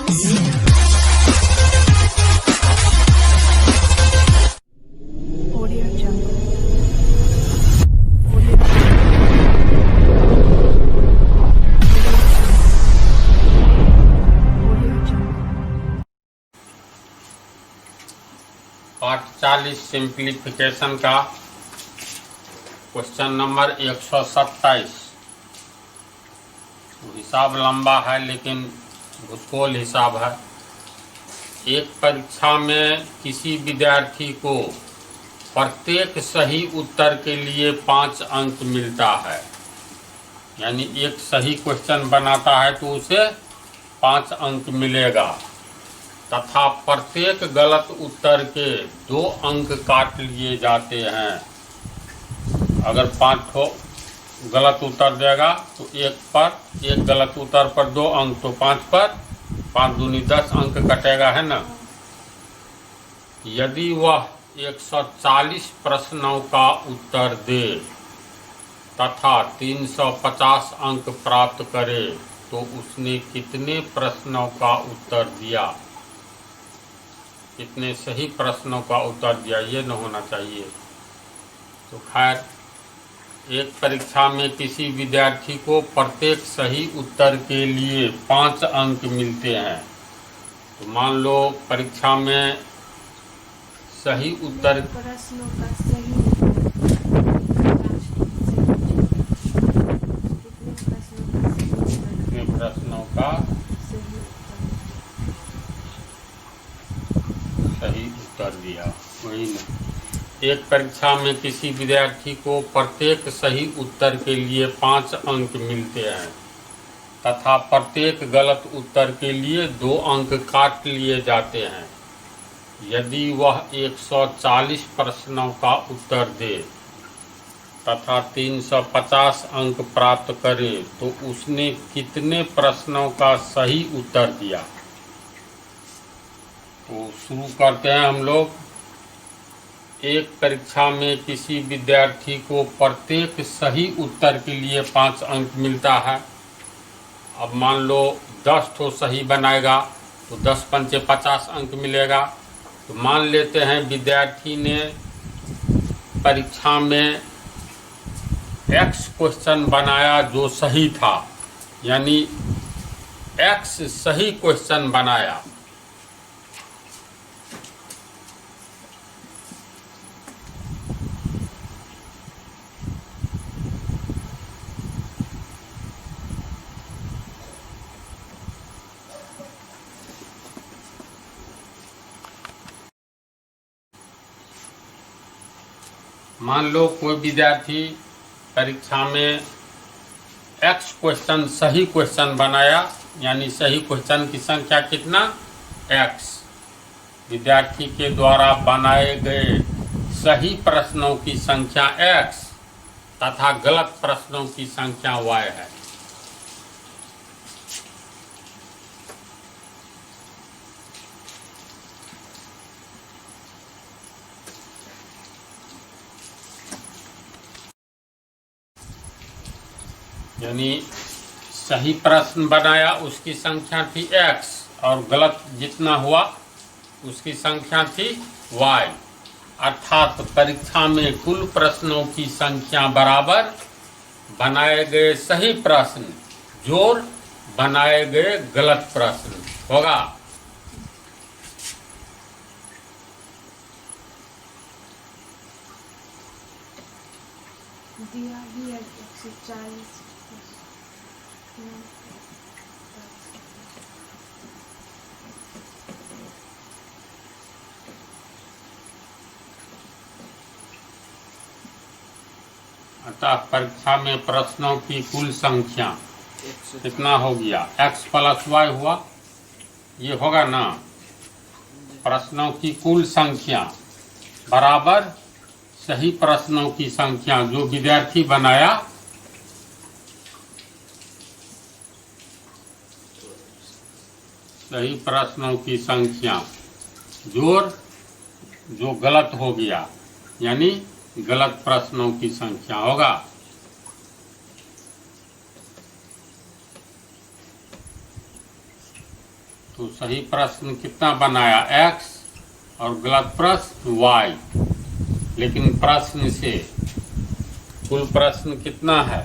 Audio Jungle. पाठ 40 simplification का question number 127। हिसाब लंबा है लेकिन भूतपूर्व हिसाब है। एक परीक्षा में किसी विद्यार्थी को प्रत्येक सही उत्तर के लिए 5 अंक मिलता है। यानी एक सही क्वेश्चन बनाता है तो उसे 5 अंक मिलेगा, तथा प्रत्येक गलत उत्तर के 2 अंक काट लिए जाते हैं। अगर 5 गलत उत्तर देगा तो एक गलत उत्तर पर 2 अंक, तो 5 पर 5 दूनी 10 अंक कटेगा, है ना। यदि वह 140 प्रश्नों का उत्तर दे तथा 350 अंक प्राप्त करे तो उसने कितने प्रश्नों का उत्तर दिया, कितने सही प्रश्नों का उत्तर दिया, ये न होना चाहिए। तो खैर, एक परीक्षा में किसी विद्यार्थी को प्रत्येक सही उत्तर के लिए 5 अंक मिलते हैं। तो मान लो परीक्षा में सही उत्तर प्रश्नों का सही प्रश्नों का सही उत्तर दिया, वही ना। एक परीक्षा में किसी विद्यार्थी को प्रत्येक सही उत्तर के लिए 5 अंक मिलते हैं तथा प्रत्येक गलत उत्तर के लिए 2 अंक काट लिए जाते हैं। यदि वह 140 प्रश्नों का उत्तर दे तथा 350 अंक प्राप्त करे तो उसने कितने प्रश्नों का सही उत्तर दिया। तो शुरू करते हैं हम लोग। एक परीक्षा में किसी विद्यार्थी को प्रत्येक सही उत्तर के लिए 5 अंक मिलता है। अब मान लो 10 ठो सही बनाएगा तो 10 पंचे 50 अंक मिलेगा। तो मान लेते हैं विद्यार्थी ने परीक्षा में X क्वेश्चन बनाया जो सही था, यानी X सही क्वेश्चन बनाया। मान लो कोई विद्यार्थी परीक्षा में X क्वेश्चन सही क्वेश्चन बनाया, यानी सही क्वेश्चन की संख्या कितना, X। विद्यार्थी के द्वारा बनाए गए सही प्रश्नों की संख्या X तथा गलत प्रश्नों की संख्या Y है। यानी सही प्रश्न बनाया उसकी संख्या थी X और गलत जितना हुआ उसकी संख्या थी Y। अर्थात परीक्षा में कुल प्रश्नों की संख्या बराबर बनाए गए सही प्रश्न जोड़ बनाए गए गलत प्रश्न होगा। दिया ही है 140। अतः परीक्षा में प्रश्नों की कुल संख्या कितना हो गया, X प्लस Y हुआ, ये होगा ना। प्रश्नों की कुल संख्या बराबर सही प्रश्नों की संख्या जो विद्यार्थी बनाया सही प्रश्नों की संख्या जोड़ जो गलत हो गया, यानी गलत प्रश्नों की संख्या होगा। तो सही प्रश्न कितना बनाया x और गलत प्रश्न y। लेकिन प्रश्न से कुल प्रश्न कितना है?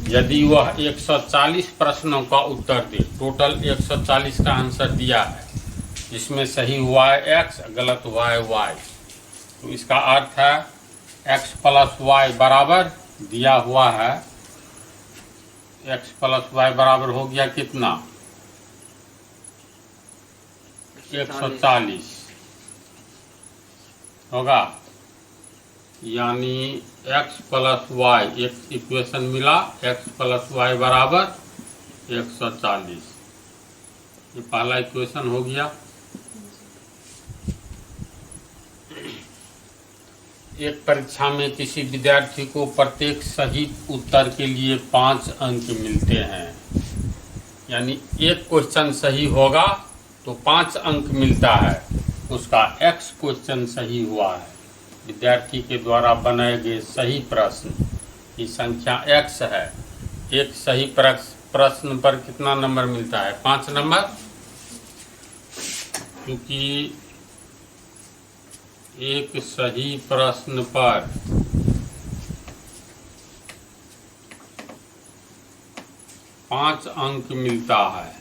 यदि वह 140 प्रश्नों का उत्तर दे, टोटल 140 का आंसर दिया है, जिसमें सही हुआ है x, गलत हुआ है y, तो इसका अर्थ है x प्लस y बराबर दिया हुआ है, x प्लस y बराबर हो गया कितना? 140 होगा। यानी x प्लस y, एक इक्वेशन मिला, x प्लस y बराबर 140। ये पहला इक्वेशन हो गया। एक परीक्षा में किसी विद्यार्थी को प्रत्येक सही उत्तर के लिए 5 अंक मिलते हैं। यानी एक क्वेश्चन सही होगा तो 5 अंक मिलता है। उसका x क्वेश्चन सही हुआ है। विद्यार्थी के द्वारा बनाए गए सही प्रश्न की संख्या x है। एक सही प्रश्न पर कितना नंबर मिलता है? 5 नंबर। क्योंकि एक सही प्रश्न पर 5 अंक मिलता है।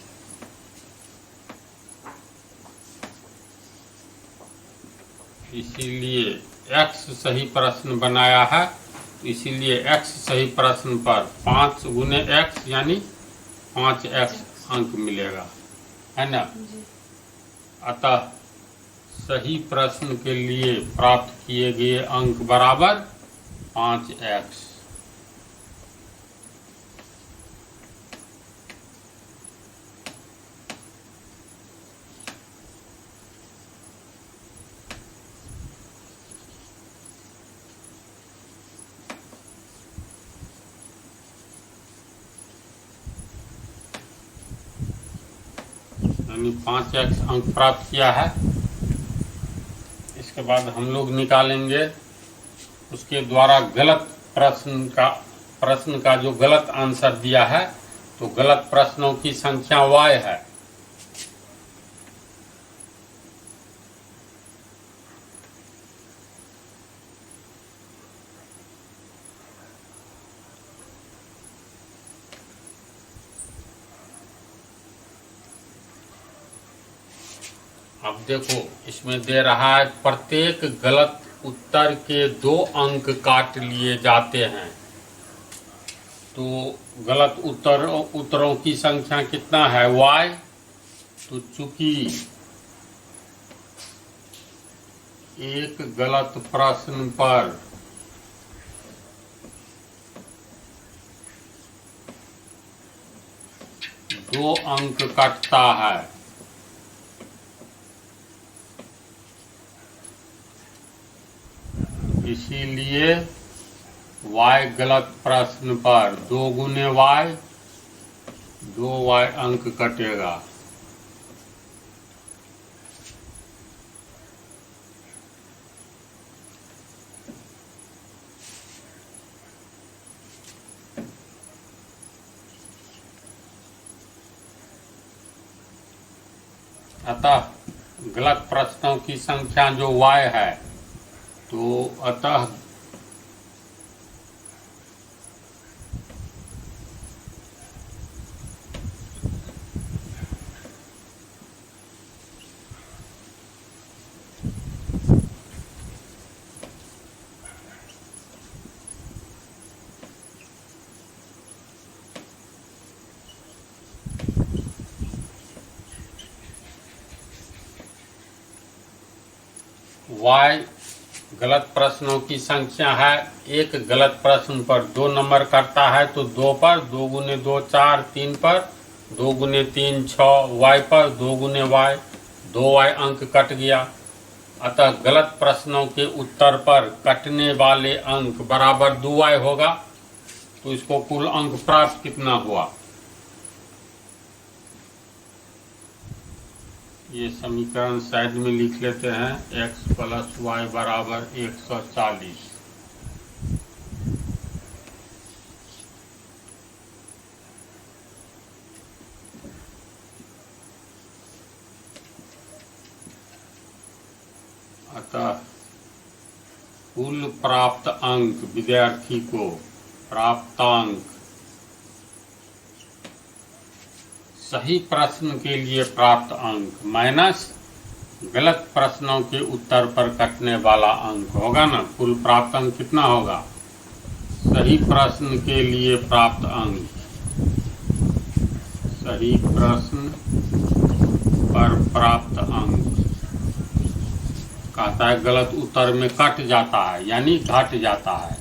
इसीलिए x सही प्रश्न बनाया है, इसीलिए x सही प्रश्न पर 5 गुने x यानी 5x अंक मिलेगा, है ना? अतः सही प्रश्न के लिए प्राप्त किए गए अंक बराबर 5x। यानी 5x अंक प्राप्त किया है। इसके बाद हम लोग निकालेंगे उसके द्वारा गलत प्रश्न का जो गलत आंसर दिया है, तो गलत प्रश्नों की संख्या y है। अब देखो, इसमें दे रहा है प्रत्येक गलत उत्तर के 2 अंक काट लिए जाते हैं। तो गलत उत्तरों की संख्या कितना है? y। तो चूंकि एक गलत प्रश्न पर 2 अंक कटता है, इसीलिए y गलत प्रश्न पर 2 गुने y, 2y अंक कटेगा। अतः गलत प्रश्नों की संख्या जो y है, तो अतः y गलत प्रश्नों की संख्या है। एक गलत प्रश्न पर 2 नंबर कटता है, तो 2 पर 2 गुने 2 4, 3 पर 2 गुने 3 6, y पर 2 गुने y, 2y अंक कट गया। अतः गलत प्रश्नों के उत्तर पर कटने वाले अंक बराबर 2y होगा। तो इसको कुल अंक प्राप्त कितना हुआ? ये समीकरण साइड में लिख लेते हैं, x प्लस वाई बराबर 140। अतः कुल प्राप्त अंक विद्यार्थी को प्राप्तांक सही प्रश्न के लिए प्राप्त अंक माइनस गलत प्रश्नों के उत्तर पर कटने वाला अंक होगा ना। कुल प्राप्त अंक कितना होगा? सही प्रश्न के लिए प्राप्त अंक, सही प्रश्न पर प्राप्त अंक कहता है गलत उत्तर में कट जाता है यानी घट जाता है।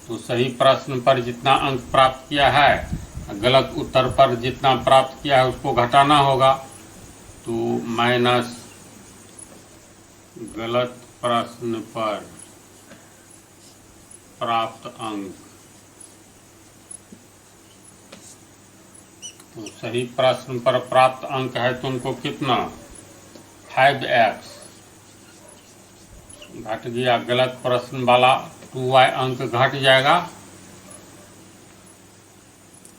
तो सही प्रश्न पर जितना अंक प्राप्त किया है, गलत उत्तर पर जितना प्राप्त किया है उसको घटाना होगा। तो माइनस गलत प्रश्न पर प्राप्त अंक। तो सही प्रश्न पर प्राप्त अंक है तुमको कितना? 5x घट गया। गलत प्रश्न वाला 2y अंक घट जाएगा।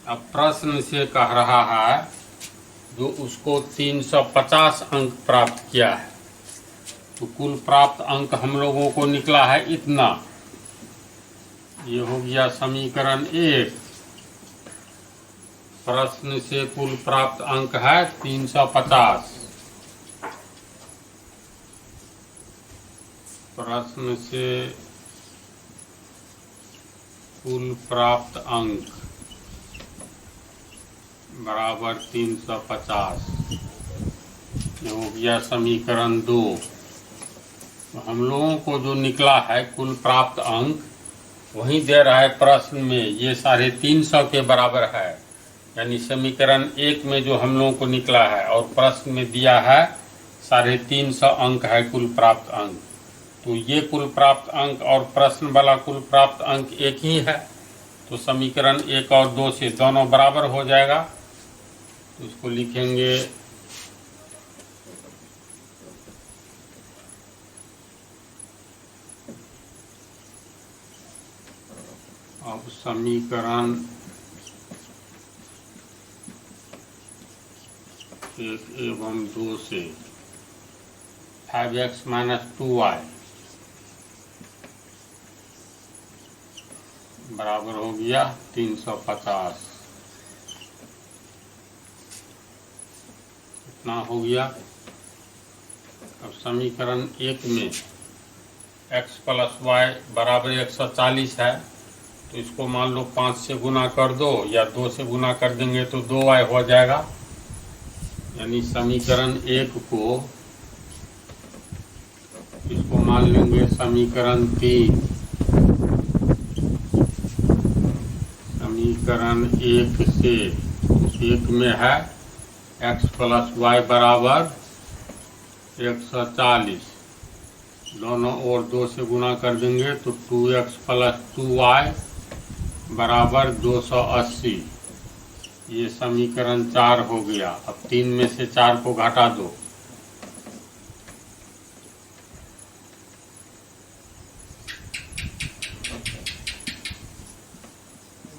अब प्रश्न से कह रहा है जो उसको 350 अंक प्राप्त किया है, तो कुल प्राप्त अंक हम लोगों को निकला है इतना। ये हो गया समीकरण 1। प्रश्न से कुल प्राप्त अंक है 350। प्रश्न से कुल प्राप्त अंक बराबर 350। ये हो गया समीकरण 2। तो हम लोगों को जो निकला है कुल प्राप्त अंक वही दे रहा है प्रश्न में, ये 350 के बराबर है। यानी समीकरण 1 में जो हम लोगों को निकला है और प्रश्न में दिया है 350 अंक है कुल प्राप्त अंक। तो ये कुल प्राप्त अंक और प्रश्न वाला कुल प्राप्त अंक एक ही है। तो समीकरण 1 और 2 से दोनों बराबर हो जाएगा। तो इसको लिखेंगे अब समीकरण 1 एवं 2 से 5x - 2y बराबर हो गया 350। इतना हो गया। अब समीकरण 1 में x + y बराबर 140 है, तो इसको मान लो 5 से गुना कर दो या 2 से गुना कर देंगे तो 2y हो जाएगा। यानी समीकरण 1 को इसको मान लेंगे समीकरण 3। समीकरण 1 से 1 में है x + y बराबर 140। दोनों ओर 2 से गुना कर देंगे तो 2x + 2y बराबर 280। ये समीकरण 4 हो गया। अब 3 में से 4 को घटा दो।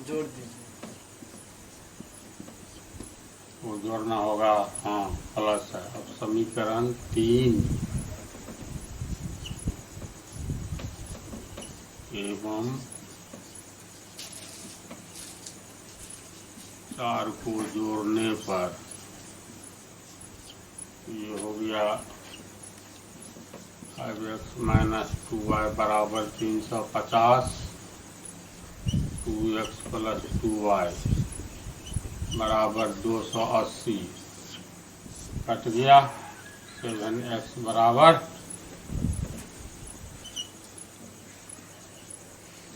जोड़ दीजिए। वो जोड़ना होगा, हाँ प्लस है। अब समीकरण 3 एवं 4 को जोड़ने पर ये हो गया 5x - 2y बराबर 350। 2x + 2y बराबर 280 कट गया। 7x बराबर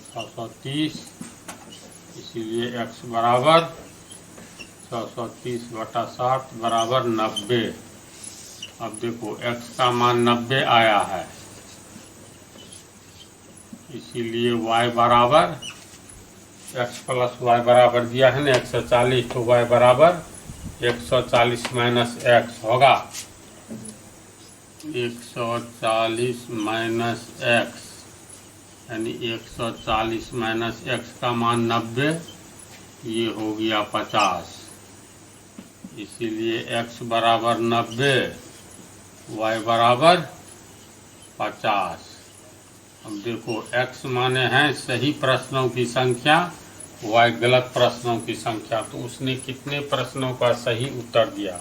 630, इसीलिए x बराबर 630/60 बराबर 90। अब देखो x का मान 90 आया है, इसीलिए y बराबर x + y बराबर दिया है ना 140, तो y बराबर 140 - x होगा। 140 - x यानी 140 - x का मान 90, ये हो गया 50। इसीलिए x बराबर 90, y बराबर 50। अब देखो x माने हैं सही प्रश्नों की संख्या, y गलत प्रश्नों की संख्या। तो उसने कितने प्रश्नों का सही उत्तर दिया?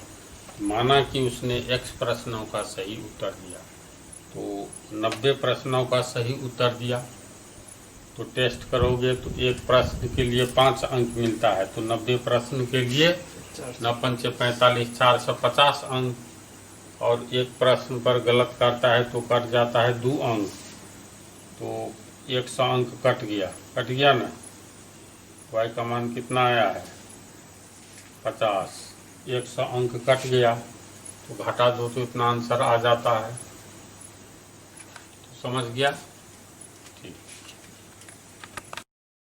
माना कि उसने x प्रश्नों का सही उत्तर दिया, तो 90 प्रश्नों का सही उत्तर दिया। तो टेस्ट करोगे तो एक प्रश्न के लिए 5 अंक मिलता है, तो 90 प्रश्न के लिए 9 पंचे 45, 450 अंक। और एक प्रश्न पर गलत करता है तो कट जाता है 2 अंक, तो 100 अंक कट गया ना। y का मान कितना आया है? 50। 100 अंक कट गया तो घटा दो तो इतना आंसर आ जाता है। तो समझ गया।